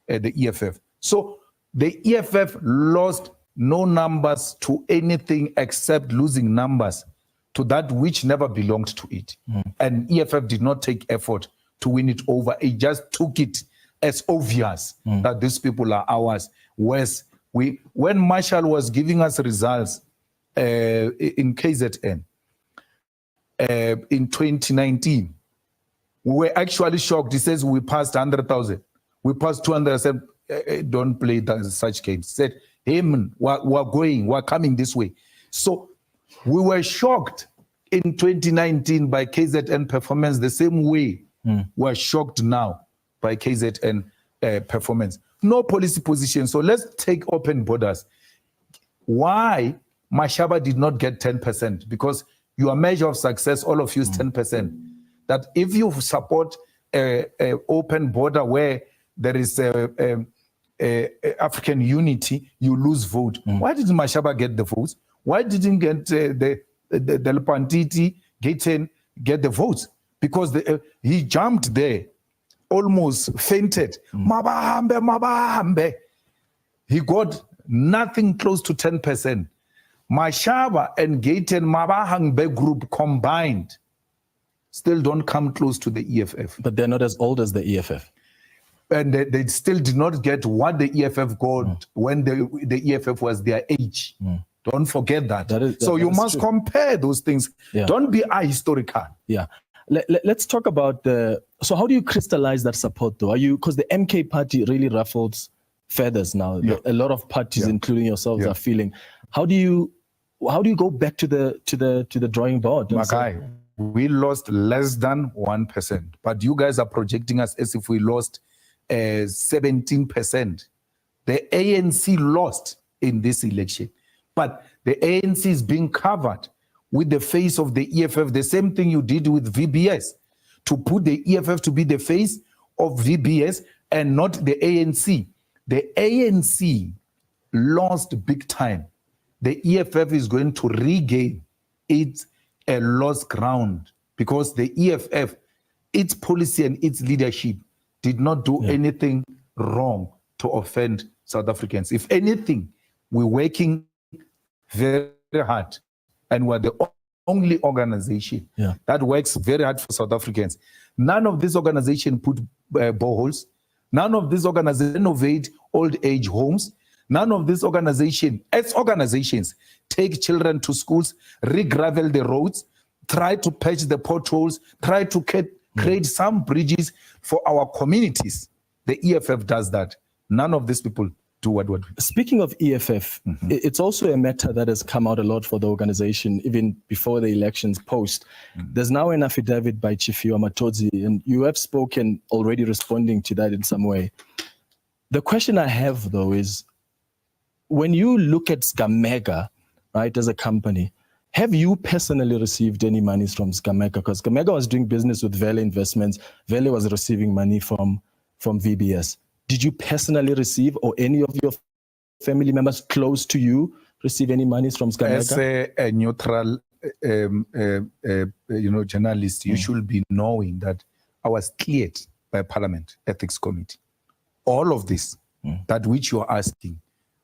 EFF. So the EFF lost no numbers to anything except losing numbers to that which never belonged to it. And EFF did not take effort to win it over. It just took it as obvious that these people are ours. Whereas when Marshall was giving us results in KZN, in 2019, we were actually shocked. He says we passed 100,000. We passed 200. I said, don't play such games. He said, hey man, we're coming this way. So we were shocked in 2019 by KZN performance the same way we're shocked now by KZN performance. No policy position. So let's take open borders. Why Mashaba did not get 10%? Because your measure of success, all of you, is 10%. That if you support an open border where there is African unity, you lose vote. Why didn't Mashaba get the votes? Why didn't get the Lepantiti get the votes? because he jumped there, almost fainted. Mabahambe, mabahambe. He got nothing close to 10%. Mashaba and Gaten Mabahangbe group combined still don't come close to the EFF. But they're not as old as the EFF. And they still did not get what the EFF got when the EFF was their age. Don't forget that. So you must compare those things. Yeah. Don't be ahistorical. Yeah. Let's talk about so how do you crystallize that support though? Because the MK party really ruffles feathers now. Yeah. A lot of parties, including yourselves, are feeling. How do you go back to the drawing board? Makai, we lost less than 1%, but you guys are projecting us as if we lost 17%. The ANC lost in this election, but the ANC is being covered with the face of the EFF, the same thing you did with VBS, to put the EFF to be the face of VBS and not the ANC. The ANC lost big time. The EFF is going to regain its lost ground because the EFF, its policy and its leadership did not do anything wrong to offend South Africans. If anything, we're working very hard, and we're the only organization that works very hard for South Africans. None of these organizations put boreholes. None of these organizations renovate old age homes. None of these organizations, as organizations, take children to schools, re-gravel the roads, try to patch the potholes, try to create some bridges for our communities. The EFF does that. None of these people do what we do. Speaking of EFF, it's also a matter that has come out a lot for the organization, even before the elections post. There's now an affidavit by Chief Matodzi, and you have spoken already responding to that in some way. The question I have, though, is when you look at Scamega, right, as a company, have you personally received any monies from Scamega? Because Scamega was doing business with Vele Investments. Vele was receiving money from VBS. Did you personally receive, or any of your family members close to you receive any monies from Scamega? As a neutral, journalist, you should be knowing that I was cleared by Parliament Ethics Committee. All of this, that which you are asking,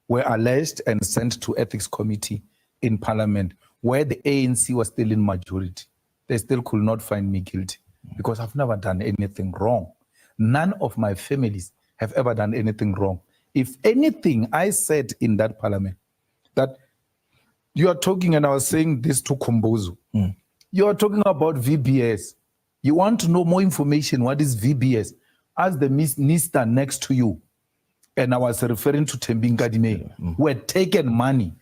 were alleged and sent to Ethics Committee in Parliament, where the ANC was still in majority. They still could not find me guilty because I've never done anything wrong. None of my families have ever done anything wrong. If anything, I said in that Parliament that you are talking, and I was saying this to Kumbuzu, you are talking about VBS. You want to know more information, what is VBS? Ask the minister next to you. And I was referring to Tembinga Kadime, who had taken money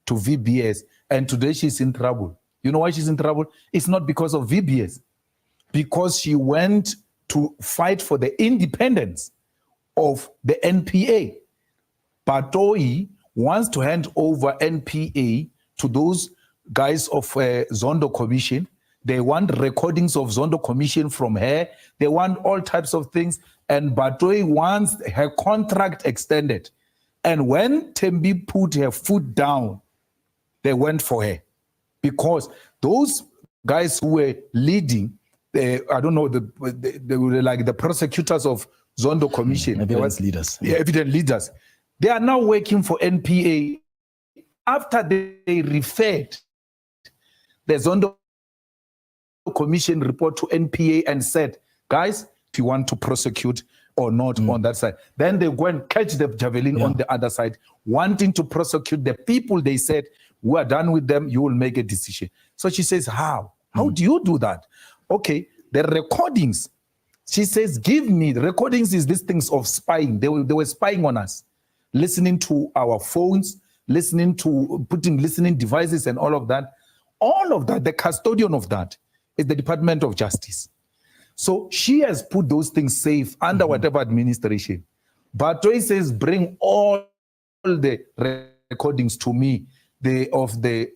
to VBS, and today she's in trouble. You know why she's in trouble? It's not because of VBS, because she went to fight for the independence of the NPA. Batoi wants to hand over NPA to those guys of Zondo Commission. They want recordings of Zondo Commission from her. They want all types of things. And Batoi wants her contract extended. And when Tembi put her foot down, they went for her. Because those guys who were leading, I don't know, they were like the prosecutors of Zondo Commission. Evidence leaders. Yeah, evidence leaders. They are now working for NPA after they referred the Zondo Commission report to NPA and said, guys, if you want to prosecute or not on that side. Then they go and catch the javelin on the other side, wanting to prosecute the people. They said, we are done with them, you will make a decision. So she says, how? How do you do that? Okay, the recordings. She says, give me, the recordings is these things of spying. They were spying on us, listening to our phones, listening to, listening devices and all of that. All of that, the custodian of that is the Department of Justice. So she has put those things safe under whatever administration. But Toy says, bring all the recordings to me, of the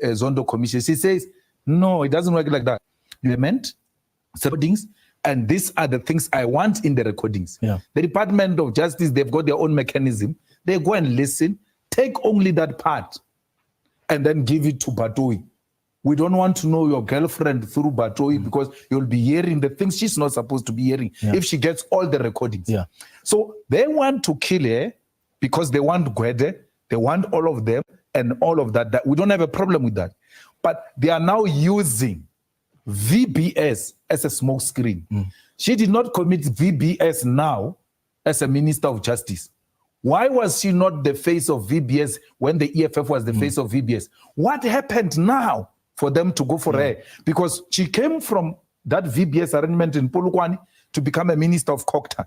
Zondo Commission. She says, no, it doesn't work like that. You meant recordings, and these are the things I want in the recordings. Yeah. The Department of Justice, they've got their own mechanism. They go and listen, take only that part, and then give it to Batoi. We don't want to know your girlfriend through Batoi because you'll be hearing the things she's not supposed to be hearing if she gets all the recordings. Yeah. So they want to kill her because they want Gwede, they want all of them and all of that. We don't have a problem with that. But they are now using VBS as a smoke screen. She did not commit VBS now as a Minister of Justice. Why was she not the face of VBS when the EFF was the face of VBS? What happened now for them to go for her? Because she came from that VBS arrangement in Polokwane to become a Minister of Kokta.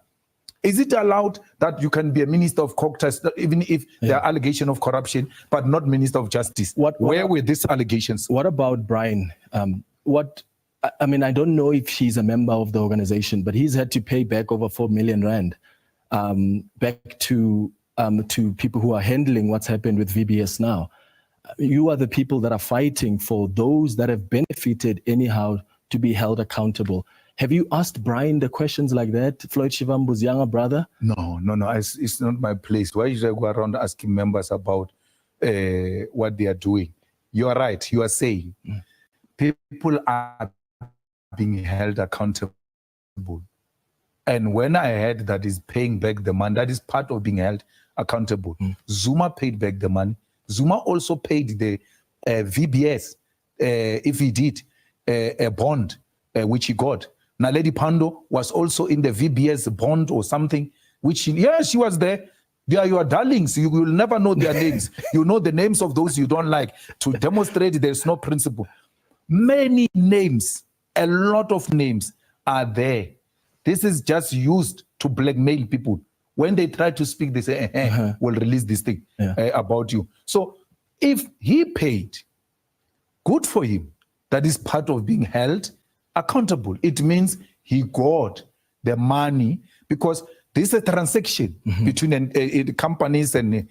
Is it allowed that you can be a Minister of Kokta even if there are allegations of corruption, but not Minister of Justice? Where were these allegations? What about Brian? I mean, I don't know if he's a member of the organization, but he's had to pay back over 4 million rand back to people who are handling what's happened with VBS now. You are the people that are fighting for those that have benefited anyhow to be held accountable. Have you asked Brian the questions like that, Floyd Shivambu's younger brother? No. It's not my place. Why should I go around asking members about what they are doing? You are right. You are saying people are being held accountable. And when I heard that is paying back the money, that is part of being held accountable. Zuma paid back the money. Zuma also paid the VBS, if he did, a bond, which he got. Naledi Pando was also in the VBS bond or something, which she was there. They are your darlings. You will never know their names. You know the names of those you don't like to demonstrate there's no principle. Many names, a lot of names are there. This is just used to blackmail people. When they try to speak, they say, we'll release this thing about you. So if he paid, good for him. That is part of being held accountable. It means he got the money because this is a transaction between companies and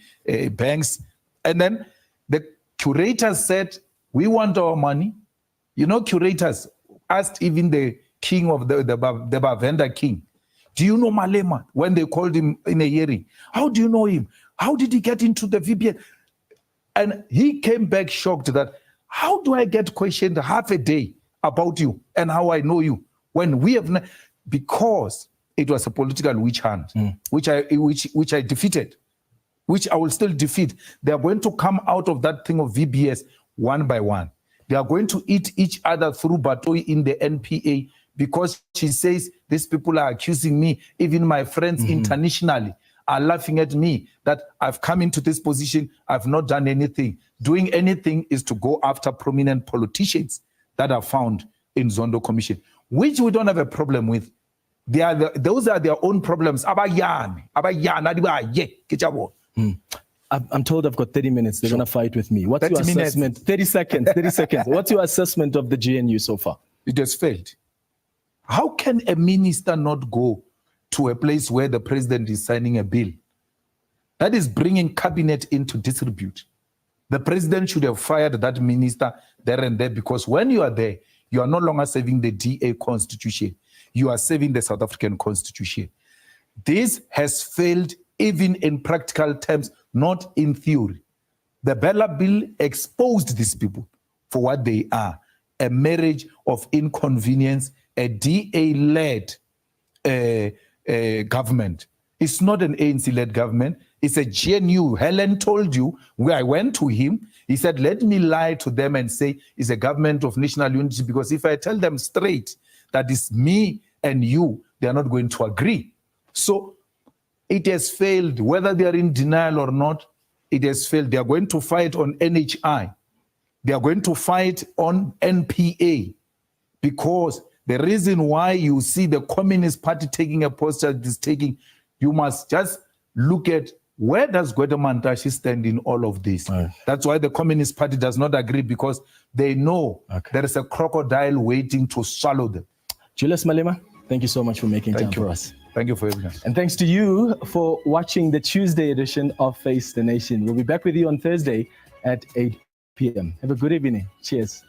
banks. And then the curators said, we want our money. You know, curators asked even the king of the Bavenda king, do you know Malema? When they called him in a hearing, how do you know him? How did he get into the VBS? And he came back shocked that, how do I get questioned half a day about you and how I know you when we have not? Because it was a political witch hunt, which I defeated, which I will still defeat. They are going to come out of that thing of VBS one by one. They are going to eat each other through Batoi in the NPA because she says these people are accusing me. Even my friends internationally are laughing at me that I've come into this position. I've not done anything. Doing anything is to go after prominent politicians that are found in Zondo Commission, which we don't have a problem with. Those are their own problems. I'm told I've got 30 minutes. They're going to fight with me. What's your assessment? 30 seconds. What's your assessment of the GNU so far? It has failed. How can a minister not go to a place where the president is signing a bill? That is bringing cabinet into disrepute. The president should have fired that minister there and there, because when you are there, you are no longer serving the DA constitution. You are serving the South African constitution. This has failed even in practical terms, not in theory. The Bella Bill exposed these people for what they are, a marriage of inconvenience, a DA-led government. It's not an ANC-led government. It's a GNU. Helen told you, where I went to him, he said, let me lie to them and say it's a government of national unity, because if I tell them straight that it's me and you, they are not going to agree. So it has failed. Whether they are in denial or not, it has failed. They are going to fight on NHI. They are going to fight on NPA, because the reason why you see the Communist Party taking a posture this taking, you must just look at where does Gwede Mantashe stand in all of this. Right. That's why the Communist Party does not agree, because they know there is a crocodile waiting to swallow them. Julius Malema, thank you so much for making time for us. Thank you for having us. And thanks to you for watching the Tuesday edition of Face the Nation. We'll be back with you on Thursday at 8 p.m. Have a good evening. Cheers.